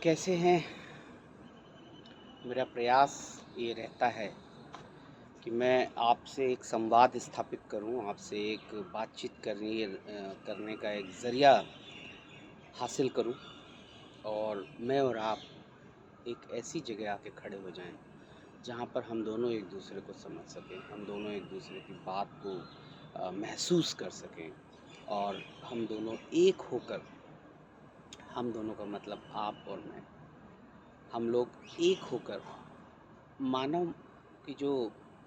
कैसे हैं? मेरा प्रयास ये रहता है कि मैं आपसे एक संवाद स्थापित करूं, आपसे एक बातचीत करने का एक ज़रिया हासिल करूं और मैं और आप एक ऐसी जगह आके खड़े हो जाएं, जहां पर हम दोनों एक दूसरे को समझ सकें, हम दोनों एक दूसरे की बात को महसूस कर सकें और हम दोनों एक होकर, हम दोनों का मतलब आप और मैं, हम लोग एक होकर मानव की जो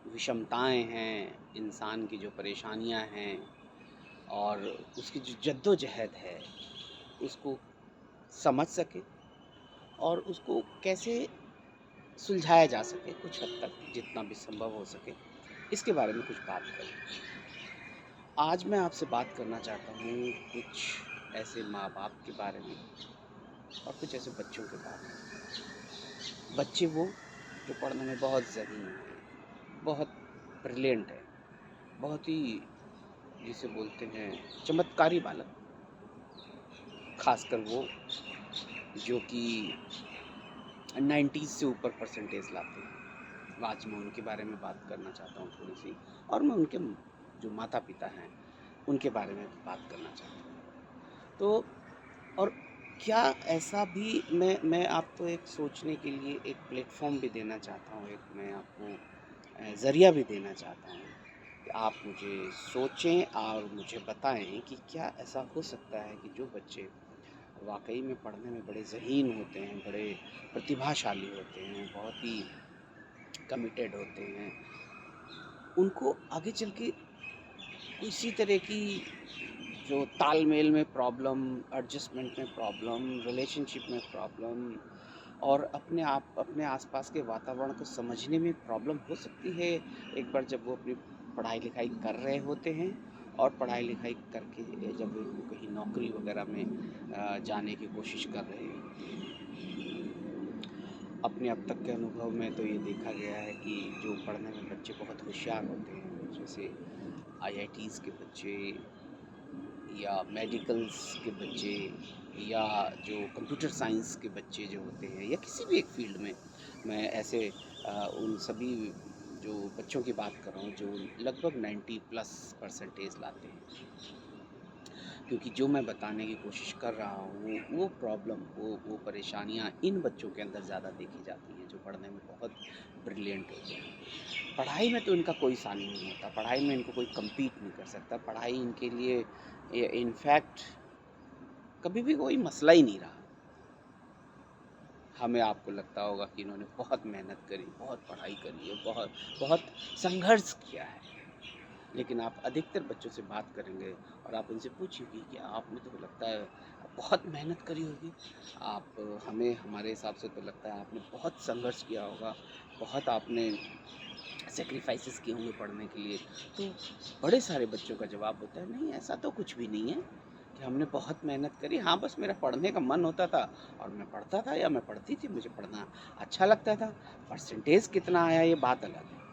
विषमताएं हैं, इंसान की जो परेशानियां हैं और उसकी जो जद्दोजहद है, उसको समझ सके और उसको कैसे सुलझाया जा सके कुछ हद तक, जितना भी संभव हो सके, इसके बारे में कुछ बात करें। आज मैं आपसे बात करना चाहता हूँ कुछ ऐसे माँ-बाप के बारे में और कुछ ऐसे बच्चों के बारे में। बच्चे वो जो पढ़ने में बहुत ज़हीन हैं, बहुत ब्रिलियंट है, बहुत ही जिसे बोलते हैं चमत्कारी बालक, खासकर वो जो कि 90s से ऊपर परसेंटेज लाते हैं। आज मैं उनके बारे में बात करना चाहता हूँ थोड़ी सी, और मैं उनके जो माता पिता हैं उनके बारे में भी बात करना चाहता हूँ। तो और क्या ऐसा भी मैं आपको एक सोचने के लिए एक प्लेटफॉर्म भी देना चाहता हूँ, एक मैं आपको ज़रिया भी देना चाहता हूँ कि आप मुझे सोचें और मुझे बताएं कि क्या ऐसा हो सकता है कि जो बच्चे वाकई में पढ़ने में बड़े ज़हीन होते हैं, बड़े प्रतिभाशाली होते हैं, बहुत ही कमिटेड होते हैं, उनको आगे चल के किसी तरह की जो तालमेल में प्रॉब्लम, एडजस्टमेंट में प्रॉब्लम, रिलेशनशिप में प्रॉब्लम और अपने आसपास के वातावरण को समझने में प्रॉब्लम हो सकती है, एक बार जब वो अपनी पढ़ाई लिखाई कर रहे होते हैं और पढ़ाई लिखाई करके जब वो कहीं नौकरी वगैरह में जाने की कोशिश कर रहे होते हैं। अपने अब तक के अनुभव में तो ये देखा गया है कि जो पढ़ने में बच्चे बहुत होशियार होते हैं, जैसे आईआईटीज़ के बच्चे या मेडिकल्स के बच्चे या जो कंप्यूटर साइंस के बच्चे जो होते हैं या किसी भी एक फील्ड में, मैं ऐसे उन सभी जो बच्चों की बात कर रहा हूँ जो लगभग 90 प्लस परसेंटेज लाते हैं, क्योंकि जो मैं बताने की कोशिश कर रहा हूँ वो प्रॉब्लम, वो परेशानियाँ इन बच्चों के अंदर ज़्यादा देखी जाती हैं जो पढ़ने में बहुत ब्रिलियंट होते हैं। पढ़ाई में तो इनका कोई सानी नहीं होता, पढ़ाई में इनको कोई कम्पीट नहीं कर सकता, पढ़ाई इनके लिए इनफैक्ट कभी भी कोई मसला ही नहीं रहा। हमें आपको लगता होगा कि इन्होंने बहुत मेहनत करी, बहुत पढ़ाई करी है, बहुत बहुत संघर्ष किया है, लेकिन आप अधिकतर बच्चों से बात करेंगे और आप उनसे पूछिएगा कि आपने तो लगता है बहुत मेहनत करी होगी, आप हमें हमारे हिसाब से तो लगता है आपने बहुत संघर्ष किया होगा, बहुत आपने सैक्रिफाइसेस किए होंगे पढ़ने के लिए। तो बड़े सारे बच्चों का जवाब होता है, नहीं ऐसा तो कुछ भी नहीं है कि हमने बहुत मेहनत करी, हाँ बस मेरा पढ़ने का मन होता था और मैं पढ़ता था या मैं पढ़ती थी, मुझे पढ़ना अच्छा लगता था, परसेंटेज कितना आया ये बात अलग है।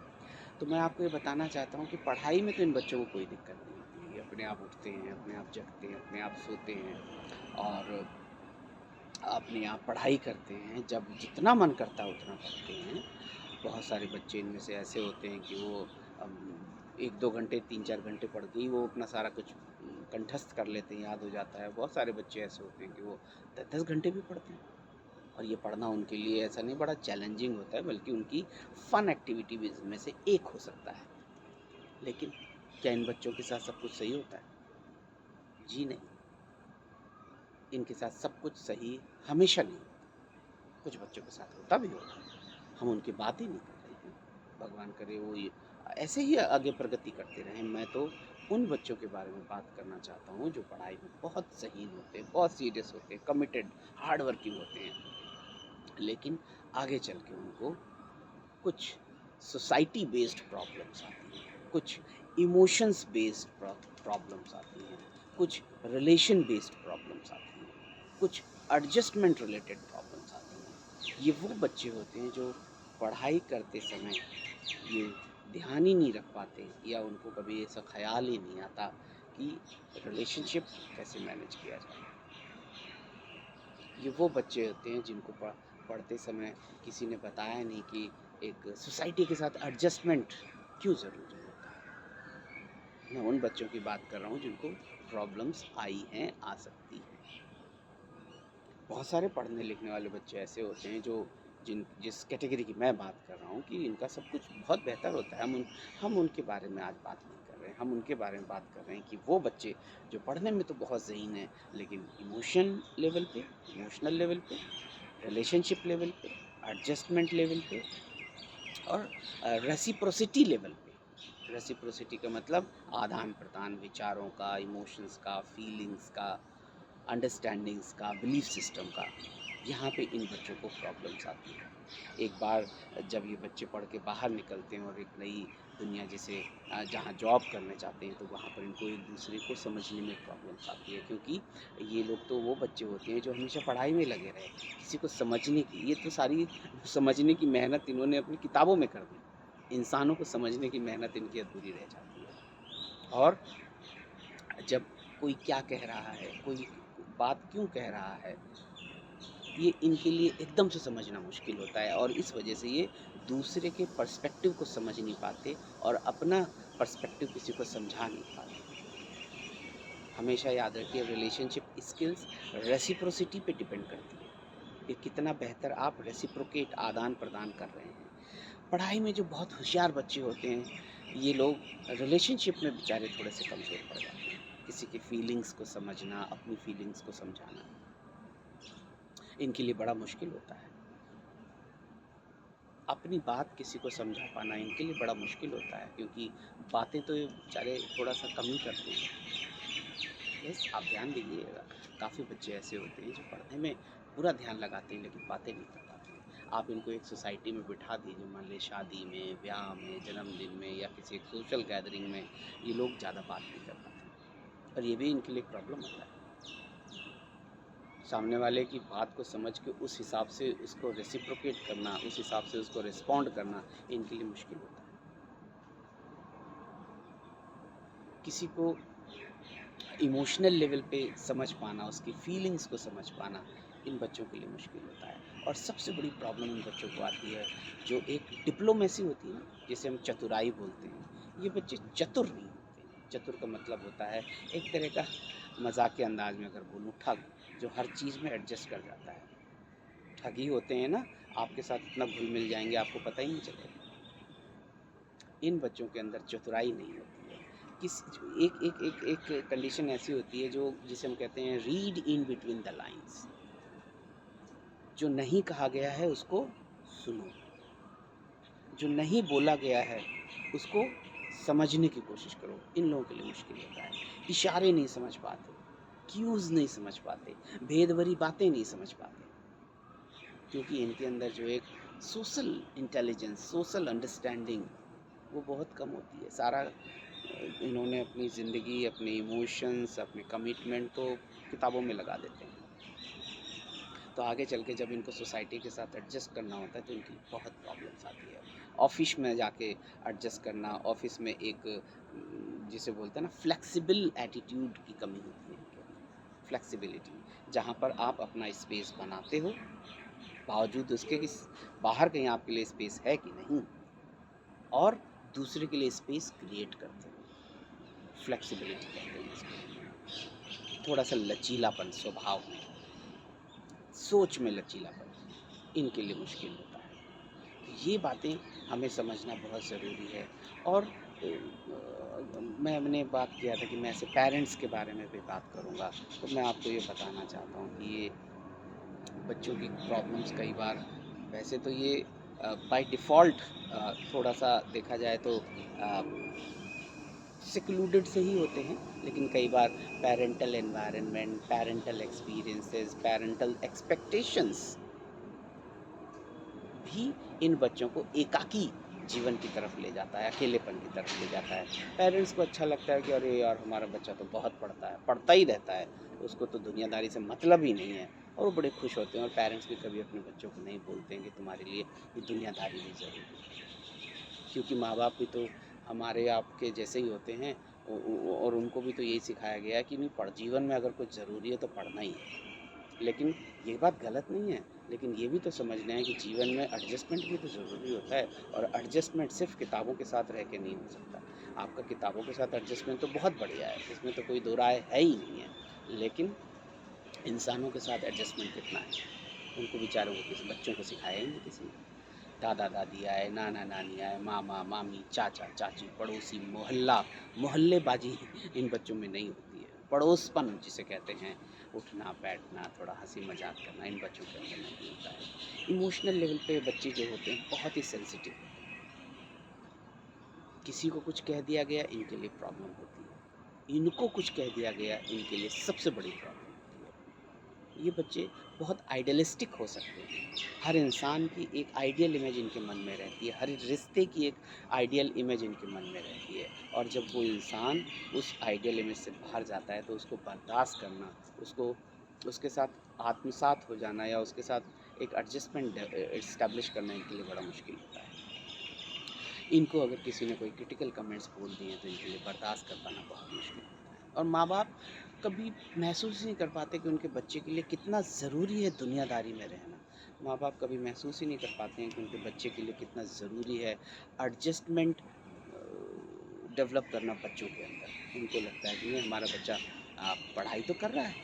तो मैं आपको ये बताना चाहता हूँ कि पढ़ाई में तो इन बच्चों को कोई दिक्कत नहीं होती है, ये अपने आप उठते हैं, अपने आप जगते हैं, अपने आप सोते हैं और अपने आप पढ़ाई करते हैं, जब जितना मन करता है उतना पढ़ते हैं। बहुत सारे बच्चे इनमें से ऐसे होते हैं कि वो 1-2 घंटे 3-4 घंटे पढ़ के ही वो अपना सारा कुछ कंठस्थ कर लेते हैं, याद हो जाता है। बहुत सारे बच्चे ऐसे होते हैं कि वो 10-10 घंटे भी पढ़ते हैं और ये पढ़ना उनके लिए ऐसा नहीं बड़ा चैलेंजिंग होता है, बल्कि उनकी फ़न एक्टिविटी में से एक हो सकता है। लेकिन क्या इन बच्चों के साथ सब कुछ सही होता है? जी नहीं, इनके साथ सब कुछ सही हमेशा नहीं होता। कुछ बच्चों के साथ होता भी होगा, हम उनकी बात ही नहीं कर रहे हैं। भगवान करे वो ये ऐसे ही आगे प्रगति करते रहें। मैं तो उन बच्चों के बारे में बात करना चाहता हूँ जो पढ़ाई में बहुत ज़हीन होते हैं, बहुत सीरियस होते हैं, कमिटेड, हार्ड वर्किंग होते हैं। लेकिन आगे चल के उनको कुछ सोसाइटी बेस्ड प्रॉब्लम्स आती हैं, कुछ इमोशंस बेस्ड प्रॉब्लम्स आती हैं, कुछ रिलेशन बेस्ड प्रॉब्लम्स आती हैं, कुछ एडजस्टमेंट रिलेटेड प्रॉब्लम्स आती हैं। ये वो बच्चे होते हैं जो पढ़ाई करते समय ये ध्यान ही नहीं रख पाते या उनको कभी ऐसा ख्याल ही नहीं आता कि रिलेशनशिप कैसे मैनेज किया जाए। ये वो बच्चे होते हैं जिनको पढ़ते समय किसी ने बताया नहीं कि एक सोसाइटी के साथ एडजस्टमेंट क्यों ज़रूरी होता है। मैं उन बच्चों की बात कर रहा हूँ जिनको प्रॉब्लम्स आई हैं, आ सकती हैं। बहुत सारे पढ़ने लिखने वाले बच्चे ऐसे होते हैं जो जिस कैटेगरी की मैं बात कर रहा हूँ कि इनका सब कुछ बहुत बेहतर होता है। हम उनके बारे में आज बात नहीं कर रहे हैं। हम उनके बारे में बात कर रहे हैं कि वो बच्चे जो पढ़ने में तो बहुत ज़हीन हैं, लेकिन इमोशनल लेवल पे, रिलेशनशिप लेवल पे, एडजस्टमेंट लेवल पे और रेसिप्रोसिटी लेवल पे। रेसिप्रोसिटी का मतलब आदान प्रदान विचारों का, इमोशंस का, फीलिंग्स का, अंडरस्टैंडिंग्स का, बिलीफ सिस्टम का। यहाँ पे इन बच्चों को प्रॉब्लम्स आती हैं। एक बार जब ये बच्चे पढ़ के बाहर निकलते हैं और एक नई दुनिया जैसे जहाँ जॉब करने जाते हैं, तो वहाँ पर इनको एक दूसरे को समझने में प्रॉब्लम्स आती है, क्योंकि ये लोग तो वो बच्चे होते हैं जो हमेशा पढ़ाई में लगे रहे। किसी को समझने की, ये तो सारी समझने की मेहनत इन्होंने अपनी किताबों में कर दी। इंसानों को समझने की मेहनत इनकी अधूरी रह जाती है। और जब कोई क्या कह रहा है, कोई बात क्यों कह रहा है, ये इनके लिए एकदम से समझना मुश्किल होता है, और इस वजह से ये दूसरे के पर्सपेक्टिव को समझ नहीं पाते और अपना पर्सपेक्टिव किसी को समझा नहीं पाते। हमेशा याद रखिए, रिलेशनशिप स्किल्स रेसिप्रोसिटी पे डिपेंड करती है कि कितना बेहतर आप रेसिप्रोकेट आदान प्रदान कर रहे हैं। पढ़ाई में जो बहुत होशियार बच्चे होते हैं, ये लोग रिलेशनशिप में बेचारे थोड़े से कमज़ोर पड़ जाते हैं। किसी की फीलिंग्स को समझना, अपनी फीलिंग्स को समझाना इनके लिए बड़ा मुश्किल होता है। अपनी बात किसी को समझा पाना इनके लिए बड़ा मुश्किल होता है, क्योंकि बातें तो ये बेचारे थोड़ा सा कम ही करते हैं। बस आप ध्यान दीजिएगा, काफ़ी बच्चे ऐसे होते हैं जो पढ़ने में पूरा ध्यान लगाते हैं लेकिन बातें नहीं कर पाते हैं। आप इनको एक सोसाइटी में बिठा दीजिए, मान लीजिए शादी में, ब्याह में, जन्मदिन में या किसी एक सोशल गैदरिंग में, ये लोग ज़्यादा बात नहीं कर पाते और ये भी इनके लिए एक प्रॉब्लम होता है। सामने वाले की बात को समझ के उस हिसाब से उसको रेसिप्रोकेट करना, उस हिसाब से उसको रिस्पॉन्ड करना इनके लिए मुश्किल होता है। किसी को इमोशनल लेवल पे समझ पाना, उसकी फीलिंग्स को समझ पाना इन बच्चों के लिए मुश्किल होता है। और सबसे बड़ी प्रॉब्लम इन बच्चों को आती है जो एक डिप्लोमेसी होती है ना, जिसे हम चतुराई बोलते हैं। ये बच्चे चतुर नहीं होते। चतुर का मतलब होता है एक तरह का, मजाक के अंदाज में अगर बोलूँ, ठग, जो हर चीज़ में एडजस्ट कर जाता है। ठगी होते हैं ना, आपके साथ इतना घुल मिल जाएंगे आपको पता ही नहीं चलेगा। इन बच्चों के अंदर चतुराई नहीं होती है। किस एक एक एक एक कंडीशन ऐसी होती है जो जिसे हम कहते हैं read in between the lines. जो नहीं कहा गया है उसको सुनो, जो नहीं बोला गया है उसको समझने की कोशिश करो। इन लोगों के लिए मुश्किल होता है। इशारे नहीं समझ पाते, क्यूज नहीं समझ पाते, भेद भरी बातें नहीं समझ पाते, क्योंकि इनके अंदर जो एक सोशल इंटेलिजेंस, सोशल अंडरस्टैंडिंग वो बहुत कम होती है। सारा इन्होंने अपनी ज़िंदगी, अपने इमोशंस, अपने कमिटमेंट तो किताबों में लगा देते हैं। तो आगे चल के जब इनको सोसाइटी के साथ एडजस्ट करना होता है तो इनकी बहुत प्रॉब्लम्स आती है। ऑफिस में जाके एडजस्ट करना, ऑफिस में एक जिसे बोलते हैं ना फ्लेक्सिबल एटीट्यूड की कमी होती है इनके अंदर। फ्लेक्सिबिलिटी, जहाँ पर आप अपना स्पेस बनाते हो, बावजूद उसके कि बाहर कहीं आपके लिए स्पेस है कि नहीं, और दूसरे के लिए स्पेस क्रिएट करते हो। फ्लेक्सिबिलिटी कहते हैं इसको। थोड़ा सा लचीलापन स्वभाव में, सोच में लचीलापन इनके लिए मुश्किल होता है। तो ये बातें हमें समझना बहुत ज़रूरी है। और मैंने बात किया था कि मैं ऐसे पेरेंट्स के बारे में भी बात करूँगा, तो मैं आपको ये बताना चाहता हूँ कि ये बच्चों की प्रॉब्लम्स कई बार, वैसे तो ये बाय डिफ़ॉल्ट थोड़ा सा देखा जाए तो सिक्लूडेड से ही होते हैं, लेकिन कई बार parental environment, parental experiences, parental expectations भी इन बच्चों को एकाकी जीवन की तरफ ले जाता है, अकेलेपन की तरफ ले जाता है। पेरेंट्स को अच्छा लगता है कि अरे यार हमारा बच्चा तो बहुत पढ़ता है, पढ़ता ही रहता है, उसको तो दुनियादारी से मतलब ही नहीं है, और वो बड़े खुश होते हैं। और पेरेंट्स भी कभी अपने बच्चों को नहीं बोलते हैं कि तुम्हारे लिए ये दुनियादारी भी ज़रूरी है, क्योंकि माँ बाप भी तो हमारे आपके जैसे ही होते हैं। और उनको भी तो यही सिखाया गया है कि नहीं, पढ़ जीवन में अगर कुछ ज़रूरी है तो पढ़ना ही है। लेकिन ये बात गलत नहीं है, लेकिन ये भी तो समझना है कि जीवन में एडजस्टमेंट भी तो ज़रूरी होता है, और एडजस्टमेंट सिर्फ़ किताबों के साथ रह के नहीं हो सकता। आपका किताबों के साथ एडजस्टमेंट तो बहुत बढ़िया है, इसमें तो कोई दो राय है ही नहीं है। लेकिन इंसानों के साथ एडजस्टमेंट कितना है, उनको बेचारों को किसी बच्चों को सिखाया ही नहीं किसी ने। दादा-दादी आए, नाना-नानी आए, मामा-मामी, चाचा-चाची, पड़ोसी, मोहल्ला, मोहल्लेबाजी इन बच्चों में नहीं होती है। पड़ोसपन जिसे कहते हैं, उठना-बैठना, थोड़ा हँसी-मज़ाक करना, इन बच्चों के अंदर नहीं होता है। इमोशनल लेवल पे बच्चे जो होते हैं बहुत ही सेंसिटिव होते हैं। किसी को कुछ कह दिया गया, इनके लिए प्रॉब्लम होती है। इनको कुछ कह दिया गया, इनके लिए सबसे बड़ी प्रॉब्लम होती है। ये बच्चे बहुत आइडियलिस्टिक हो सकते हैं। हर इंसान की एक आइडियल इमेज इनके मन में रहती है, हर रिश्ते की एक आइडियल इमेज इनके मन में रहती है, और जब वो इंसान उस आइडियल इमेज से बाहर जाता है तो उसको बर्दाश्त करना, उसको उसके साथ आत्मसात हो जाना या उसके साथ एक एडजस्टमेंट इस्टेब्लिश करना इनके लिए बड़ा मुश्किल होता है। इनको अगर किसी ने कोई क्रिटिकल कमेंट्स बोल दिए तो इनके लिए बर्दाश्त कर पाना बहुत मुश्किल होता है, और माँ-बाप कभी महसूस ही नहीं कर पाते कि उनके बच्चे के लिए कितना ज़रूरी है दुनियादारी में रहना। माँ-बाप कभी महसूस ही नहीं कर पाते हैं कि उनके बच्चे के लिए कितना ज़रूरी है एडजस्टमेंट डेवलप करना बच्चों के अंदर। उनको लगता है कि नहीं, हमारा बच्चा पढ़ाई तो कर रहा है,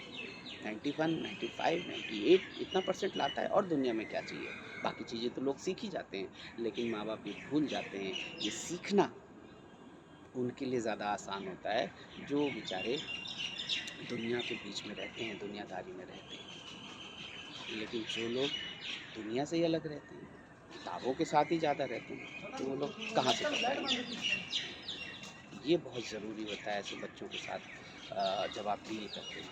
91, 95, 98 इतना परसेंट लाता है, और दुनिया में क्या चाहिए? बाकी चीज़ें तो लोग सीख ही जाते हैं, लेकिन माँ-बाप ये भूल जाते हैं, ये सीखना उनके लिए ज़्यादा आसान होता है, जो बेचारे दुनिया के बीच में रहते हैं, दुनियादारी में रहते हैं। लेकिन जो लोग दुनिया से ही अलग रहते हैं, किताबों के साथ ही ज़्यादा रहते हैं, तो वो लोग कहाँ से कर पाएँगे? ये बहुत ज़रूरी होता है ऐसे बच्चों के साथ जब आप डील करते हैं।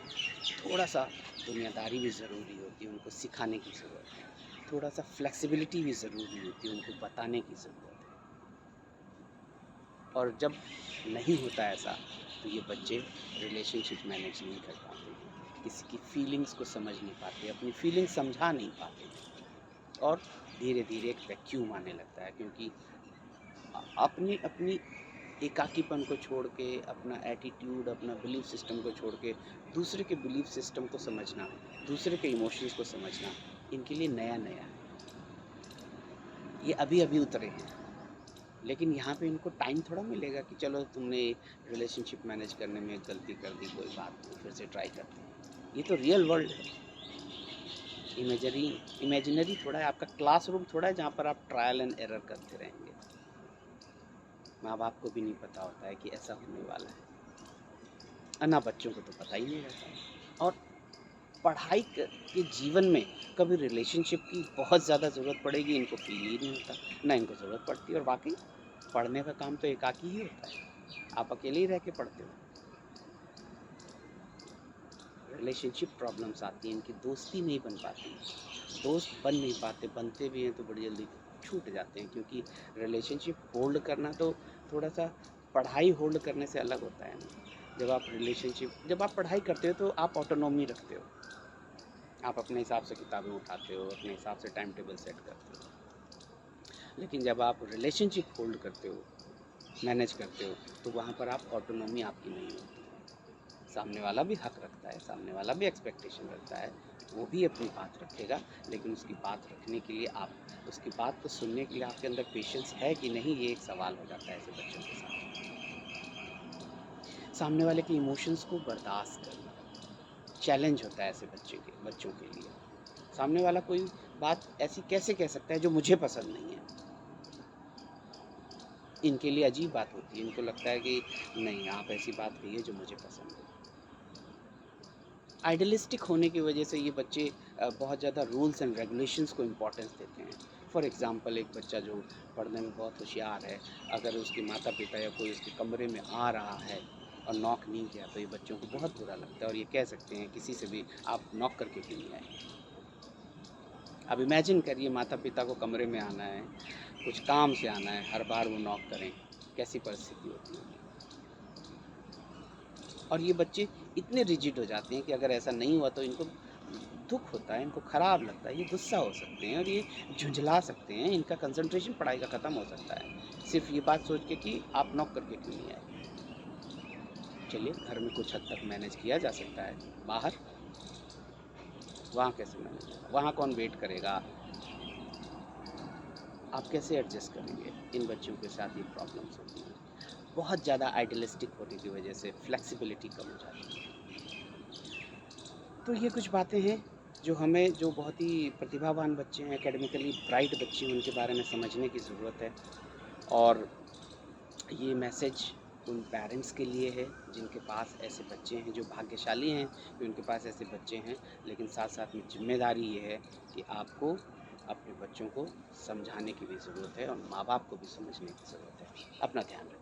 थोड़ा-सा दुनियादारी भी ज़रूरी होती है, उनको सिखाने की ज़रूरत है। थोड़ा-सा फ्लेक्सिबिलिटी भी ज़रूरी होती है, उनको बताने की ज़रूरत है। और जब नहीं होता ऐसा, तो ये बच्चे रिलेशनशिप मैनेज नहीं कर पाते हैं, किसी की फीलिंग्स को समझ नहीं पाते, अपनी फीलिंग्स समझा नहीं पाते हैं, और धीरे-धीरे एक वैक्यूम आने लगता है, क्योंकि अपनी अपनी एकाकीपन को छोड़ के, अपना एटीट्यूड, अपना बिलीफ सिस्टम को छोड़ के दूसरे के बिलीफ सिस्टम को समझना, दूसरे के इमोशंस को समझना, इनके लिए नया-नया है। ये अभी-अभी उतरे हैं, लेकिन यहाँ पे इनको टाइम थोड़ा मिलेगा कि चलो तुमने रिलेशनशिप मैनेज करने में गलती कर दी, कोई बात नहीं, फिर से ट्राई करते हैं। ये तो रियल वर्ल्ड है, इमेजरी इमेजिनरी थोड़ा है, आपका क्लासरूम थोड़ा है जहाँ पर आप ट्रायल एंड एरर करते रहेंगे। माँ-बाप को भी नहीं पता होता है कि ऐसा होने वाला है, ना बच्चों को तो पता ही नहीं रहता है। और पढ़ाई के जीवन में कभी रिलेशनशिप की बहुत ज़्यादा ज़रूरत पड़ेगी, इनको फील ही नहीं होता, ना इनको ज़रूरत पड़ती है। और वाकई पढ़ने का काम तो एकाकी ही होता है, आप अकेले ही रह के पढ़ते हो। रिलेशनशिप प्रॉब्लम्स आती हैं, इनकी दोस्ती नहीं बन पाती, दोस्त बन नहीं पाते, बनते भी हैं तो बड़ी जल्दी छूट जाते हैं, क्योंकि रिलेशनशिप होल्ड करना तो थोड़ा सा पढ़ाई होल्ड करने से अलग होता है ना। जब आप पढ़ाई करते हो तो आप ऑटोनॉमी रखते हो, आप अपने हिसाब से किताबें उठाते हो, अपने हिसाब से टाइम टेबल सेट करते हो। लेकिन जब आप रिलेशनशिप होल्ड करते हो, मैनेज करते हो, तो वहाँ पर आप ऑटोनॉमी आपकी नहीं होती। सामने वाला भी हक रखता है, सामने वाला भी एक्सपेक्टेशन रखता है, वो भी अपनी बात रखेगा, लेकिन उसकी बात रखने के लिए आप, उसकी बात को सुनने के लिए आपके अंदर पेशेंस है कि नहीं, ये एक सवाल हो जाता है ऐसे बच्चों के साथ। सामने वाले के इमोशंस को बर्दाश्त करना चैलेंज होता है ऐसे बच्चों के लिए। सामने वाला कोई बात ऐसी कैसे कह सकता है जो मुझे पसंद नहीं है, इनके लिए अजीब बात होती है। इनको लगता है कि नहीं, आप ऐसी बात कहिए जो मुझे पसंद है। आइडियलिस्टिक होने की वजह से ये बच्चे बहुत ज़्यादा रूल्स एंड रेगुलेशंस को इम्पोर्टेंस देते हैं। फॉर एग्ज़ाम्पल, एक बच्चा जो पढ़ने में बहुत होशियार है, अगर उसके माता-पिता या कोई उसके कमरे में आ रहा है और नॉक नहीं किया, तो ये बच्चों को बहुत बुरा लगता है, और ये कह सकते हैं किसी से भी, आप नॉक करके क्यों नहीं आए? अब इमेजिन करिए, माता-पिता को कमरे में आना है, कुछ काम से आना है, हर बार वो नॉक करें, कैसी परिस्थिति होती होगी। और ये बच्चे इतने रिजिड हो जाते हैं कि अगर ऐसा नहीं हुआ तो इनको दुःख होता है, इनको ख़राब लगता है, ये गुस्सा हो सकते हैं और ये झुँझला सकते हैं, इनका कंसंट्रेशन पढ़ाई का ख़त्म हो सकता है, सिर्फ़ ये बात सोच के कि आप नॉक करके क्यों नहीं आए। चलिए, घर में कुछ हद तक मैनेज किया जा सकता है, बाहर वहाँ कैसे मैनेज होगा? वहाँ कौन वेट करेगा? आप कैसे एडजस्ट करेंगे? इन बच्चों के साथ ये प्रॉब्लम्स होती हैं। बहुत ज़्यादा आइडियलिस्टिक होने की वजह से फ्लेक्सिबिलिटी कम हो जाती है। तो ये कुछ बातें हैं जो हमें, जो बहुत ही प्रतिभावान बच्चे हैं, एकेडमिकली ब्राइट बच्चे हैं, उनके बारे में समझने की ज़रूरत है। और ये मैसेज उन पेरेंट्स के लिए है जिनके पास ऐसे बच्चे हैं, जो भाग्यशाली हैं कि उनके पास ऐसे बच्चे हैं। लेकिन साथ साथ में जिम्मेदारी ये है कि आपको अपने बच्चों को समझाने की भी ज़रूरत है और माँ बाप को भी समझने की ज़रूरत है। अपना ध्यान रखें।